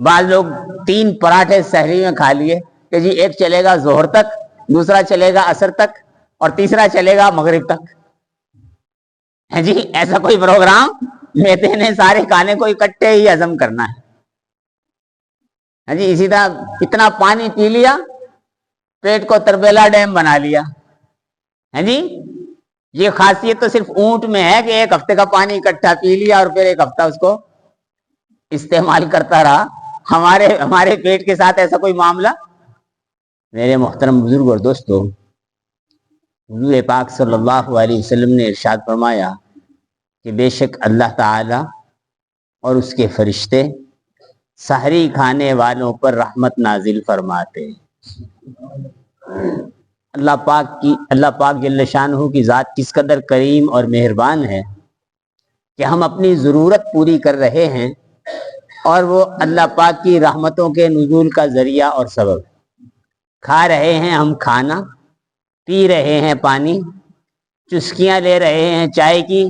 بعض لوگ 3 پراٹھے سحری میں کھا لیے کہ جی ایک چلے گا ظہر تک، دوسرا چلے گا عصر تک، اور تیسرا چلے گا مغرب تک. ہے جی ایسا کوئی پروگرام؟ میدے نے سارے کھانے کو اکٹھے ہی ہضم کرنا ہے. ہاں جی اسی طرح اتنا پانی پی لیا، پیٹ کو تربیلا ڈیم بنا لیا. ہے جی یہ خاصیت تو صرف اونٹ میں ہے کہ ایک ہفتے کا پانی اکٹھا پی لیا اور پھر ایک ہفتہ اس کو استعمال کرتا رہا. ہمارے پیٹ کے ساتھ ایسا کوئی معاملہ؟ میرے محترم بزرگ اور دوستو، حضور پاک صلی اللہ علیہ وسلم نے ارشاد فرمایا کہ بے شک اللہ تعالی اور اس کے فرشتے سحری کھانے والوں پر رحمت نازل فرماتے ہیں. اللہ پاک جل شانہ کی ذات کس قدر کریم اور مہربان ہے کہ ہم اپنی ضرورت پوری کر رہے ہیں اور وہ اللہ پاک کی رحمتوں کے نزول کا ذریعہ اور سبب. کھا رہے ہیں ہم کھانا، پی رہے ہیں پانی، چسکیاں لے رہے ہیں چائے کی،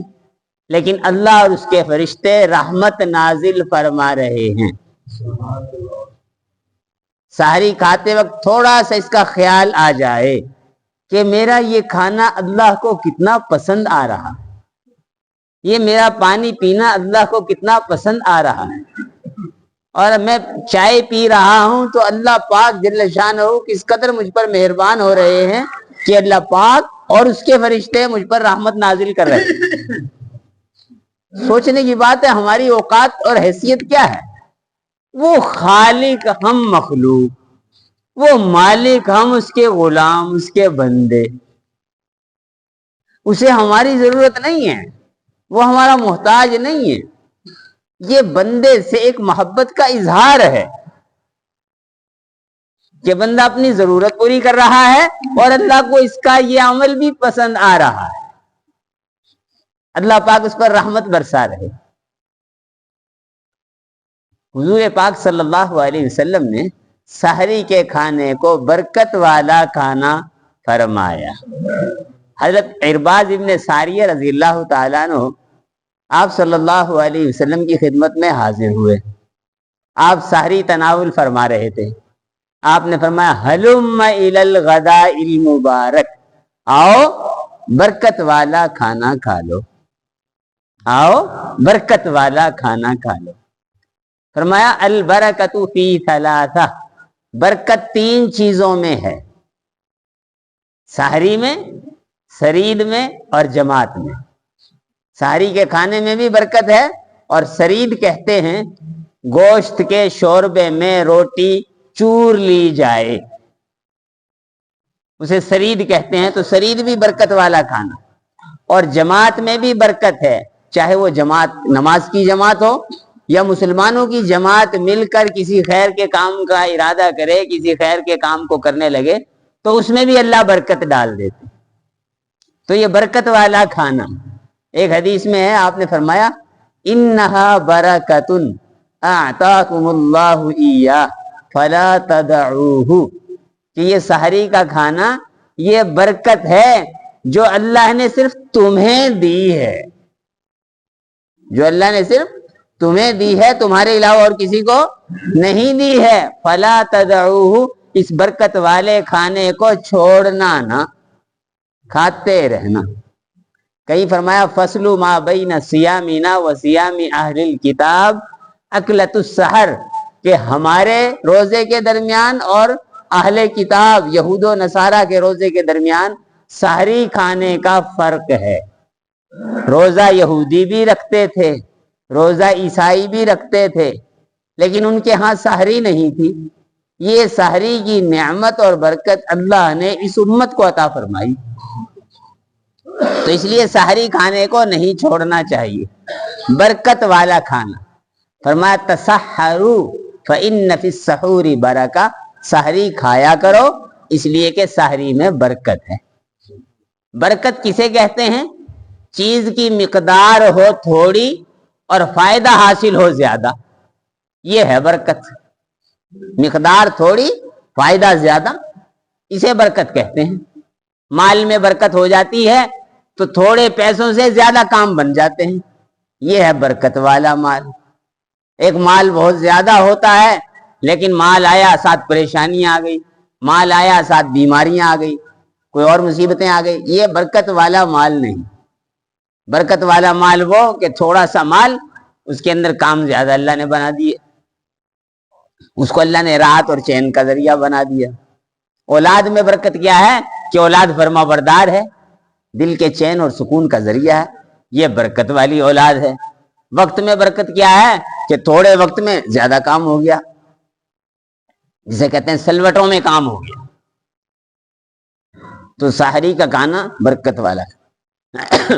لیکن اللہ اور اس کے فرشتے رحمت نازل فرما رہے ہیں. سحری کھاتے وقت تھوڑا سا اس کا خیال آ جائے کہ میرا یہ کھانا اللہ کو کتنا پسند آ رہا ہے، یہ میرا پانی پینا اللہ کو کتنا پسند آ رہا ہے، اور میں چائے پی رہا ہوں تو اللہ پاک جل شانہ کس قدر مجھ پر مہربان ہو رہے ہیں کہ اللہ پاک اور اس کے فرشتے مجھ پر رحمت نازل کر رہے ہیں. سوچنے کی بات ہے ہماری اوقات اور حیثیت کیا ہے. وہ خالق ہم مخلوق، وہ مالک ہم اس کے غلام، اس کے بندے. اسے ہماری ضرورت نہیں ہے، وہ ہمارا محتاج نہیں ہے. یہ بندے سے ایک محبت کا اظہار ہے کہ بندہ اپنی ضرورت پوری کر رہا ہے اور اللہ کو اس کا یہ عمل بھی پسند آ رہا ہے. اللہ پاک اس پر رحمت برسا رہے. حضور پاک صلی اللہ علیہ وسلم نے سحری کے کھانے کو برکت والا کھانا فرمایا. حضرت عرباض ابن ساریہ رضی اللہ تعالیٰ عنہ آپ صلی اللہ علیہ وسلم کی خدمت میں حاضر ہوئے. آپ سحری تناول فرما رہے تھے. آپ نے فرمایا ہلم الی الغداء المبارک، آؤ برکت والا کھانا کھا لو، آؤ برکت والا کھانا کھا لو. فرمایا البرکۃ فی ثلاثہ، برکت 3 چیزوں میں ہے، سحری میں، سرید میں اور جماعت میں. سحری کے کھانے میں بھی برکت ہے، اور سرید کہتے ہیں گوشت کے شوربے میں روٹی چور لی جائے، اسے سرید کہتے ہیں. تو سرید بھی برکت والا کھانا. اور جماعت میں بھی برکت ہے، چاہے وہ جماعت نماز کی جماعت ہو یا مسلمانوں کی جماعت مل کر کسی خیر کے کام کا ارادہ کرے، کسی خیر کے کام کو کرنے لگے تو اس میں بھی اللہ برکت ڈال دیتے. تو یہ برکت والا کھانا. ایک حدیث میں ہے آپ نے فرمایا انہا برکۃ اعطاکم اللہ ایاہ فلا تدعوہ، کہ یہ سحری کا کھانا یہ برکت ہے جو اللہ نے صرف تمہیں دی ہے، جو اللہ نے صرف تمہیں دی ہے، تمہارے علاوہ اور کسی کو نہیں دی ہے. فلا تدعوہ، اس برکت والے کھانے کو چھوڑنا نہ، کھاتے رہنا. کہیں فرمایا فصل ما بین صیامنا و صیام اہل الکتاب اکلۃ السحر، کہ ہمارے روزے کے درمیان اور اہل کتاب یہود و نصارہ کے روزے کے درمیان سحری کھانے کا فرق ہے. روزہ یہودی بھی رکھتے تھے، روزہ عیسائی بھی رکھتے تھے، لیکن ان کے ہاں سحری نہیں تھی. یہ سحری کی نعمت اور برکت اللہ نے اس امت کو عطا فرمائی، تو اس لیے سحری کھانے کو نہیں چھوڑنا چاہیے. برکت والا کھانا. فرمایا تسحروا فإن فی السحور برکہ، سحری کھایا کرو اس لیے کہ سحری میں برکت ہے. برکت کسے کہتے ہیں؟ چیز کی مقدار ہو تھوڑی اور فائدہ حاصل ہو زیادہ، یہ ہے برکت. مقدار تھوڑی فائدہ زیادہ، اسے برکت کہتے ہیں. مال میں برکت ہو جاتی ہے تو تھوڑے پیسوں سے زیادہ کام بن جاتے ہیں، یہ ہے برکت والا مال. ایک مال بہت زیادہ ہوتا ہے لیکن مال آیا ساتھ پریشانیاں آ گئی، مال آیا ساتھ بیماریاں آ گئی، کوئی اور مصیبتیں آ گئی، یہ برکت والا مال نہیں۔ برکت والا مال وہ کہ تھوڑا سا مال، اس کے اندر کام زیادہ اللہ نے بنا دیے، اس کو اللہ نے راحت اور چین کا ذریعہ بنا دیا۔ اولاد میں برکت کیا ہے کہ اولاد فرما بردار ہے، دل کے چین اور سکون کا ذریعہ ہے، یہ برکت والی اولاد ہے۔ وقت میں برکت کیا ہے کہ تھوڑے وقت میں زیادہ کام ہو گیا، جسے کہتے ہیں سلوٹوں میں کام ہو گیا۔ تو سحری کا کھانا برکت والا ہے۔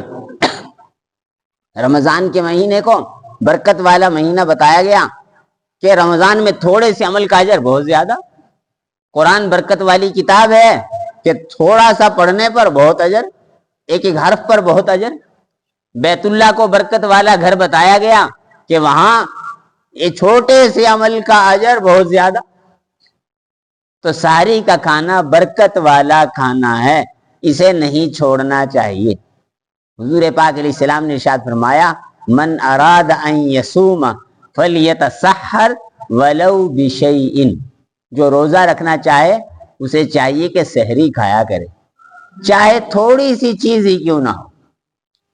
رمضان کے مہینے کو برکت والا مہینہ بتایا گیا کہ رمضان میں تھوڑے سے عمل کا اجر بہت زیادہ۔ قرآن برکت والی کتاب ہے کہ تھوڑا سا پڑھنے پر بہت اجر، ایک ایک حرف پر بہت اجر۔ بیت اللہ کو برکت والا گھر بتایا گیا کہ وہاں یہ چھوٹے سے عمل کا اجر بہت زیادہ۔ تو سحری کا کھانا برکت والا کھانا ہے، اسے نہیں چھوڑنا چاہیے۔ حضور پاک علیہ السلام نے ارشاد فرمایا، من اراد ان یصوم فلیتسحر ولو بشیء، جو روزہ رکھنا چاہے اسے چاہیے کہ سحری کھایا کرے، چاہے تھوڑی سی چیز ہی کیوں نہ ہو۔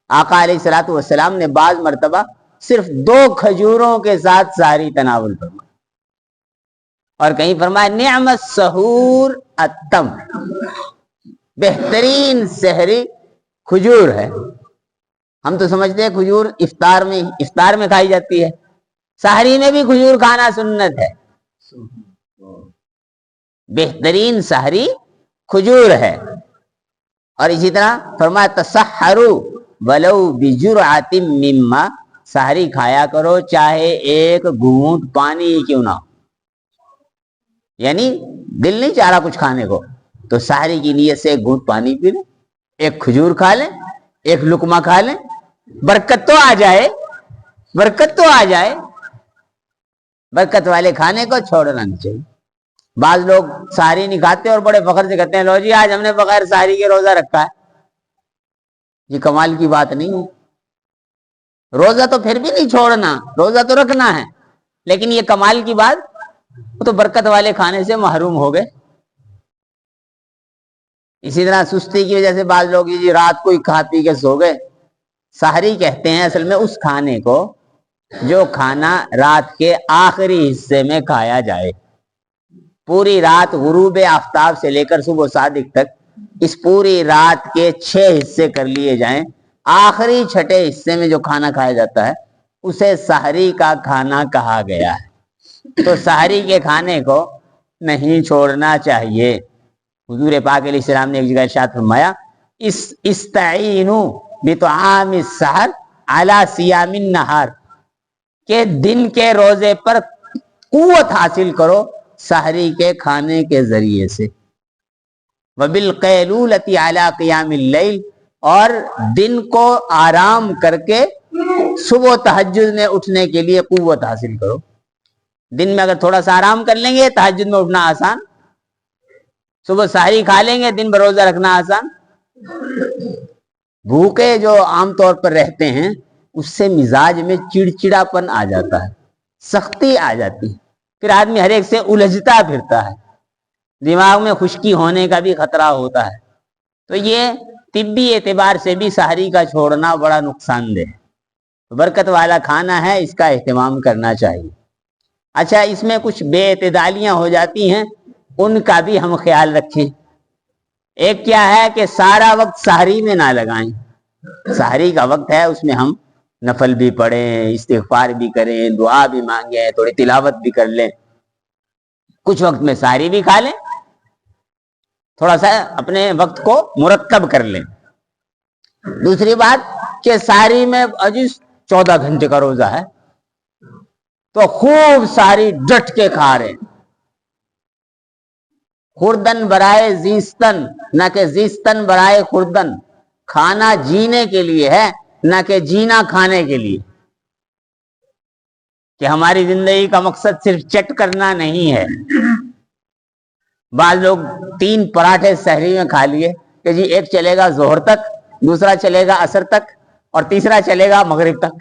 آقا علیہ الصلوۃ والسلام نے بعض مرتبہ صرف 2 کھجوروں کے ساتھ سحری تناول فرمایا، اور کہیں فرمایا نعم السحور التمر، بہترین سحری کھجور ہے۔ ہم تو سمجھتے ہیں کھجور افطار میں کھائی جاتی ہے، سحری میں بھی کھجور کھانا سنت ہے۔ بہترین سحری کھجور ہے۔ اور اسی طرح فرمایا تسحروا ولو بجرعۃ مما، سحری کھایا کرو چاہے ایک گھونٹ پانی ہی کیوں نہ ہو۔ یعنی دل نہیں چاہ رہا کچھ کھانے کو تو سحری کی نیت سے ایک گھونٹ پانی پی لیں، ایک کھجور کھا لیں، ایک لقمہ کھا لیں، برکت تو آ جائے، برکت تو آ جائے۔ برکت والے کھانے کو چھوڑنا نہیں چاہیے۔ بعض لوگ سحری نہیں کھاتے اور بڑے فخر سے کہتے ہیں لو جی آج ہم نے بغیر سحری کے روزہ رکھا ہے۔ یہ کمال کی بات نہیں ہے۔ روزہ تو پھر بھی نہیں چھوڑنا، روزہ تو رکھنا ہے، لیکن یہ کمال کی بات، وہ تو برکت والے کھانے سے محروم ہو گئے۔ اسی طرح سستی کی وجہ سے بعض لوگ یہ رات کو ہی کھا پی کے سو گئے۔ سحری کہتے ہیں اصل میں اس کھانے کو جو کھانا رات کے آخری حصے میں کھایا جائے۔ پوری رات غروب آفتاب سے لے کر صبح صادق تک اس پوری رات کے 6 حصے کر لیے جائیں، آخری 6ٹھے حصے میں جو کھانا کھایا جاتا ہے اسے سحری کا کھانا کہا گیا ہے۔ تو سحری کے کھانے کو نہیں چھوڑنا چاہیے۔ حضور پاک علیہ السلام نے ایک جگہ ارشاد فرمایا، استعینوا بطعام السحر علی صیام النہار، کہ دن کے روزے پر قوت حاصل کرو سحری کے کھانے کے ذریعے سے۔ وبالقیلولۃ علی قیام اللیل، اور دن کو آرام کر کے صبح تہجد میں اٹھنے کے لیے قوت حاصل کرو۔ دن میں اگر تھوڑا سا آرام کر لیں گے تہجد میں اٹھنا آسان، صبح سحری کھا لیں گے دن بھر روزہ رکھنا آسان۔ بھوکے جو عام طور پر رہتے ہیں اس سے مزاج میں چڑچڑاپن آ جاتا ہے، سختی آ جاتی ہے، پھر آدمی ہر ایک سے الجھتا پھرتا ہے، دماغ میں خشکی ہونے کا بھی خطرہ ہوتا ہے۔ تو یہ طبی اعتبار سے بھی سحری کا چھوڑنا بڑا نقصان دہ ہے۔ برکت والا کھانا ہے، اس کا اہتمام کرنا چاہیے۔ اچھا، اس میں کچھ بے اعتدالیاں ہو جاتی ہیں، ان کا بھی ہم خیال رکھیں۔ ایک کیا ہے کہ سارا وقت سحری میں نہ لگائیں۔ سحری کا وقت ہے، اس میں ہم نفل بھی پڑھیں، استغفار بھی کریں، دعا بھی مانگیں، تھوڑی تلاوت بھی کر لیں، کچھ وقت میں سحری بھی کھا لیں، تھوڑا سا اپنے وقت کو مرکب کر لیں۔ دوسری بات کہ سحری میں 14 گھنٹے کا روزہ ہے تو خوب سحری ڈٹ کے کھا رہے، خوردن برائے زیستن، نہ کہ زیستن برائے خوردن۔ کھانا جینے کے لیے ہے، نہ کہ جینا کھانے کے لیے، کہ ہماری زندگی کا مقصد صرف چٹ کرنا نہیں ہے۔ بعض لوگ 3 پراٹھے سحری میں کھا لیے کہ جی ایک چلے گا ظہر تک، دوسرا چلے گا عصر تک، اور تیسرا چلے گا مغرب تک۔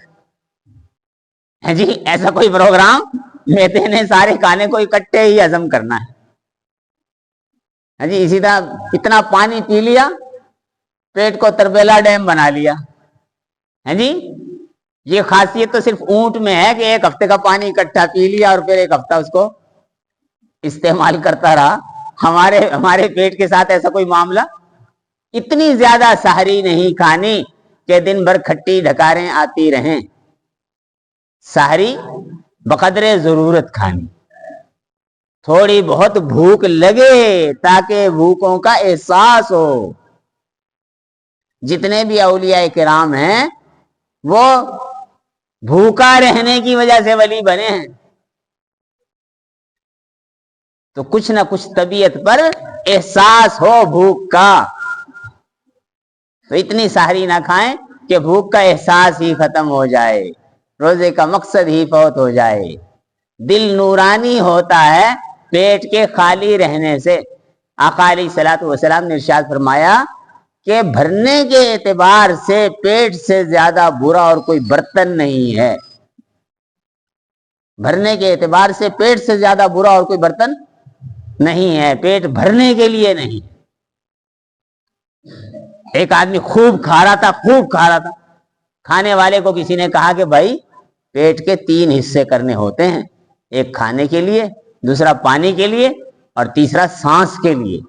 ہے جی ایسا کوئی پروگرام میدے نے سارے کھانے کو اکٹھے ہی ہضم کرنا ہے جی. اسی طرح اتنا پانی پی لیا پیٹ کو تربیلا ڈیم بنا لیا ہے جی. یہ خاصیت تو صرف اونٹ میں ہے کہ ایک ہفتے کا پانی اکٹھا پی لیا اور پھر ایک ہفتہ اس کو استعمال کرتا رہا. ہمارے پیٹ کے ساتھ ایسا کوئی معاملہ. اتنی زیادہ سحری نہیں کھانی کہ دن بھر کھٹی ڈھکاریں آتی رہیں. سحری بقدر ضرورت کھانی. تھوڑی بہت بھوک لگے تاکہ بھوکوں کا احساس ہو. جتنے بھی اولیاء کرام ہیں وہ بھوکا رہنے کی وجہ سے ولی بنے ہیں. تو کچھ نہ کچھ طبیعت پر احساس ہو بھوک کا. تو اتنی سحری نہ کھائیں کہ بھوک کا احساس ہی ختم ہو جائے, روزے کا مقصد ہی فوت ہو جائے. دل نورانی ہوتا ہے پیٹ کے خالی رہنے سے. آقا علیہ الصلوۃ والسلام نے ارشاد فرمایا کہ بھرنے کے اعتبار سے پیٹ سے زیادہ برا اور کوئی برتن نہیں ہے. بھرنے کے اعتبار سے پیٹ سے زیادہ برا اور کوئی برتن نہیں ہے. پیٹ بھرنے کے لیے نہیں. ایک آدمی خوب کھا رہا تھا. کھانے والے کو کسی نے کہا کہ بھائی پیٹ کے 3 حصے کرنے ہوتے ہیں, ایک کھانے کے لیے, دوسرا پانی کے لیے اور تیسرا سانس کے لیے.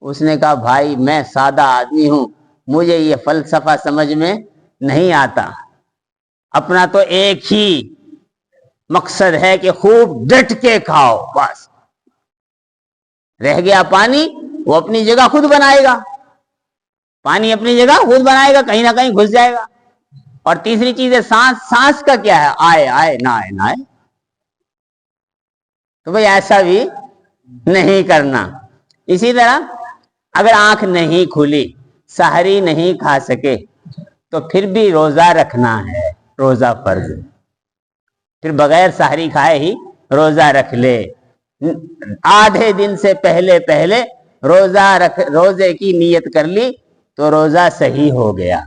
اس نے کہا بھائی میں سادہ آدمی ہوں, مجھے یہ فلسفہ سمجھ میں نہیں آتا. اپنا تو ایک ہی مقصد ہے کہ خوب ڈٹ کے کھاؤ بس. رہ گیا پانی, وہ اپنی جگہ خود بنائے گا. پانی اپنی جگہ خود بنائے گا, کہیں نہ کہیں گھس جائے گا. اور تیسری چیز ہے سانس. سانس کا کیا ہے, آئے آئے نہ آئے نہ آئے. تو بھئی ایسا بھی نہیں کرنا. اسی طرح اگر آنکھ نہیں کھلی, سحری نہیں کھا سکے, تو پھر بھی روزہ رکھنا ہے. روزہ فرض, پھر بغیر سحری کھائے ہی روزہ رکھ لے. آدھے دن سے پہلے روزے کی نیت کر لی تو روزہ صحیح ہو گیا.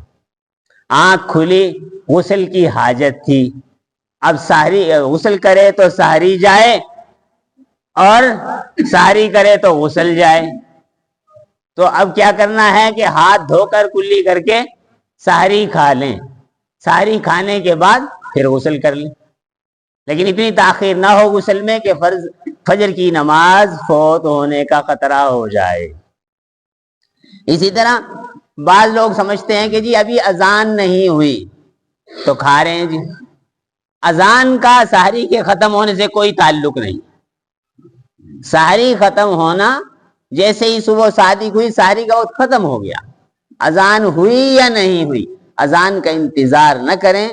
آنکھ کھلی, غسل کی حاجت تھی, اب سحری غسل کرے تو سحری جائے اور سحری کرے تو غسل جائے. تو اب کیا کرنا ہے کہ ہاتھ دھو کر کلی کر کے سحری کھا لیں. سحری کھانے کے بعد پھر غسل کر لیں. لیکن اتنی تاخیر نہ ہو غسل میں کہ فجر کی نماز فوت ہونے کا خطرہ ہو جائے. اسی طرح بعض لوگ سمجھتے ہیں کہ جی ابھی اذان نہیں ہوئی تو کھا رہے ہیں. جی اذان کا سحری کے ختم ہونے سے کوئی تعلق نہیں. سحری ختم ہونا جیسے ہی صبح صادق ہوئی سحری کا وقت ختم ہو گیا. اذان ہوئی یا نہیں ہوئی, اذان کا انتظار نہ کریں.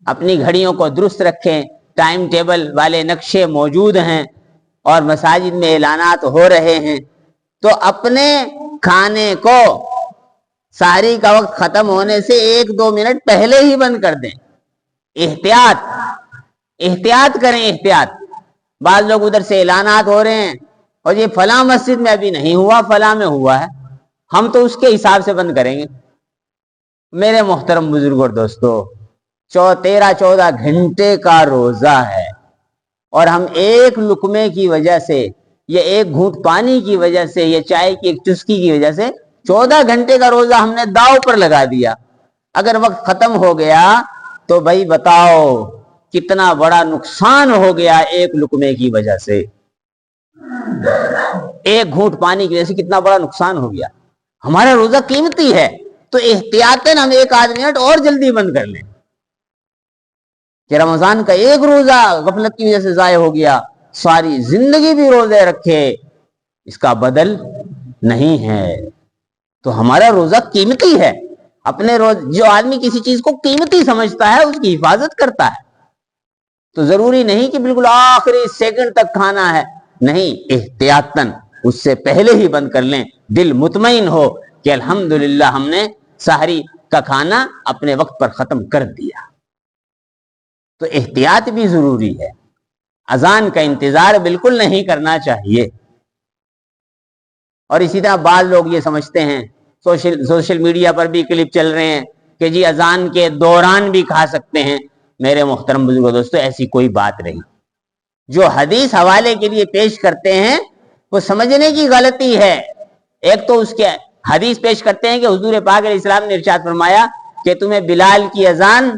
اپنی گھڑیوں کو درست رکھیں. ٹائم ٹیبل والے نقشے موجود ہیں اور مساجد میں اعلانات ہو رہے ہیں. تو اپنے کھانے کو سحری کا وقت ختم ہونے سے 1-2 منٹ پہلے ہی بند کر دیں. احتیاط کریں. احتیاط. بعض لوگ ادھر سے اعلانات ہو رہے ہیں اور یہ فلاں مسجد میں ابھی نہیں ہوا, فلاں میں ہوا ہے, ہم تو اس کے حساب سے بند کریں گے. میرے محترم بزرگ اور دوستو, 13-14 گھنٹے کا روزہ ہے اور ہم ایک لقمے کی وجہ سے, یا ایک گھونٹ پانی کی وجہ سے, یا چائے کی ایک چسکی کی وجہ سے 14 گھنٹے کا روزہ ہم نے داؤ پر لگا دیا. اگر وقت ختم ہو گیا تو بھائی بتاؤ کتنا بڑا نقصان ہو گیا ایک لقمے کی وجہ سے. ایک گھونٹ پانی کی وجہ سے کتنا بڑا نقصان ہو گیا. ہمارا روزہ قیمتی ہے تو احتیاطاً ہم 1-8 منٹ اور جلدی بند کر لیں کہ رمضان کا ایک روزہ غفلت کی وجہ سے ضائع ہو گیا, ساری زندگی بھی روزے رکھے, اس کا بدل نہیں ہے. تو ہمارا روزہ قیمتی ہے. اپنے جو آدمی کسی چیز کو قیمتی سمجھتا ہے اس کی حفاظت کرتا ہے. تو ضروری نہیں کہ بالکل آخری سیکنڈ تک کھانا ہے, نہیں, احتیاطاً اس سے پہلے ہی بند کر لیں. دل مطمئن ہو کہ الحمدللہ ہم نے سحری کا کھانا اپنے وقت پر ختم کر دیا. تو احتیاط بھی ضروری ہے. اذان کا انتظار بالکل نہیں کرنا چاہیے. اور اسی طرح بعض لوگ یہ سمجھتے ہیں, سوشل میڈیا پر بھی کلپ چل رہے ہیں کہ جی اذان کے دوران بھی کھا سکتے ہیں. میرے محترم بزرگوں دوستو ایسی کوئی بات نہیں. جو حدیث حوالے کے لیے پیش کرتے ہیں وہ سمجھنے کی غلطی ہے. ایک تو اس کے حدیث پیش کرتے ہیں کہ حضور پاک علیہ السلام نے ارشاد فرمایا کہ تمہیں بلال کی اذان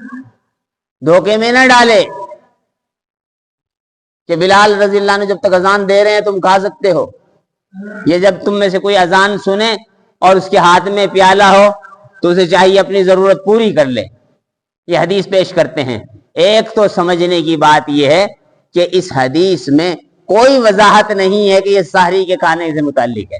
دھوکے میں نہ ڈالے کہ بلال رضی اللہ عنہ جب تک اذان دے رہے ہیں تم کھا سکتے ہو. یہ جب تم میں سے کوئی اذان سنے اور اس کے ہاتھ میں پیالہ ہو تو اسے چاہیے اپنی ضرورت پوری کر لے. یہ حدیث پیش کرتے ہیں. ایک تو سمجھنے کی بات یہ ہے کہ اس حدیث میں کوئی وضاحت نہیں ہے کہ یہ سحری کے کھانے سے متعلق ہے.